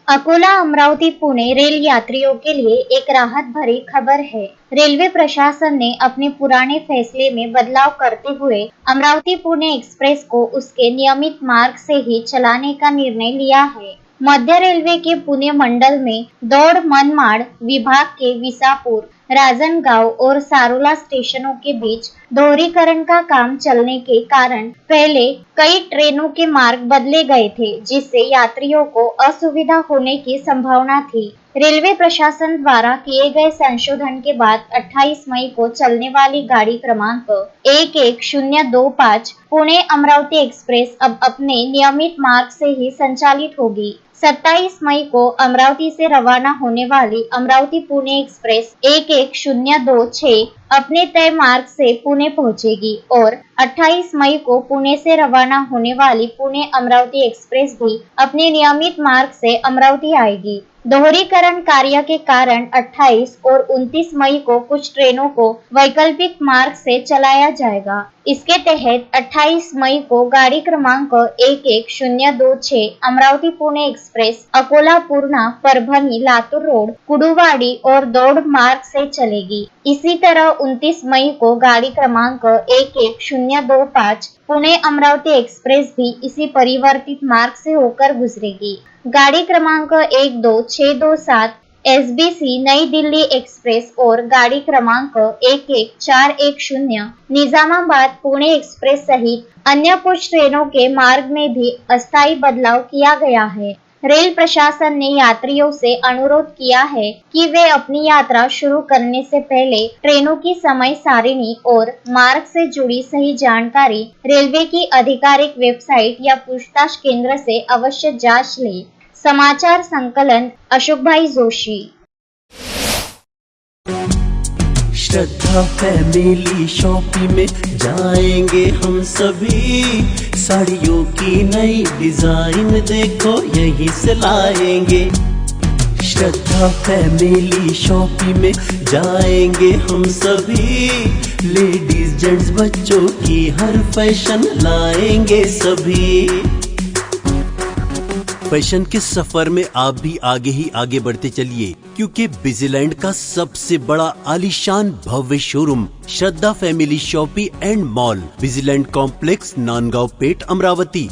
Akola Amravati Pune rail यात्रियों के लिए एक राहत भरी खबर है। रेलवे प्रशासन ने अपने पुराने फैसले में बदलाव करते हुए अमरावती पुणे एक्सप्रेस को उसके नियमित मार्ग से ही चलाने का निर्णय लिया है। मध्य रेलवे के पुणे मंडल में दौड़ मनमाड़ विभाग के विसापुर, राजनगांव और सारोला स्टेशनों के बीच दोहरीकरण का काम चलने के कारण पहले कई ट्रेनों के मार्ग बदले गए थे, जिससे यात्रियों को असुविधा होने की संभावना थी। रेलवे प्रशासन द्वारा किए गए संशोधन के बाद 28 मई को चलने वाली गाड़ी क्रमांक 11025 पुणे अमरावती एक्सप्रेस अब अपने नियमित मार्ग से ही संचालित होगी। 27 मई को अमरावती से रवाना होने वाली अमरावती पुणे एक्सप्रेस 11026 अपने तय मार्ग से पुणे पहुंचेगी और 28 मई को पुणे से रवाना होने वाली पुणे अमरावती एक्सप्रेस भी अपने नियमित मार्ग से अमरावती आएगी। दोहरीकरण कार्य के कारण 28 और 29 मई को कुछ ट्रेनों को वैकल्पिक मार्ग से चलाया जाएगा। इसके तहत 28 मई को गाड़ी क्रमांक 11026 अमरावती पुणे एक्सप्रेस अकोला पूर्णा परभणी लातूर रोड कुडुवाडी और दौड़ मार्ग से चलेगी। इसी तरह 29 मई को गाड़ी क्रमांक 11025 पुणे अमरावती एक्सप्रेस भी इसी परिवर्तित मार्ग से होकर गुजरेगी। गाड़ी क्रमांक 12627 SBC नई दिल्ली एक्सप्रेस और गाड़ी क्रमांक 11410 निजामाबाद पुणे एक्सप्रेस सहित अन्य कुछ ट्रेनों के मार्ग में भी अस्थायी बदलाव किया गया है। रेल प्रशासन ने यात्रियों से अनुरोध किया है कि वे अपनी यात्रा शुरू करने से पहले ट्रेनों की समय सारिणी और मार्ग से जुड़ी सही जानकारी रेलवे की आधिकारिक वेबसाइट या पूछताछ केंद्र से अवश्य जांच लें। समाचार संकलन अशोक भाई जोशी। श्रद्धा फैमिली शॉपिंग में जाएंगे हम सभी, साड़ियों की नई डिजाइन देखो यहीं से लाएंगे। श्रद्धा फैमिली शॉपिंग में जाएंगे हम सभी, लेडीज जेंट्स बच्चों की हर फैशन लाएंगे सभी। फैशन के सफर में आप भी आगे ही आगे बढ़ते चलिए, क्योंकि बिजीलैंड का सबसे बड़ा आलीशान भव्य showroom Shraddha family shopping and mall, Busyland complex, Nandgaon Peth, Amravati.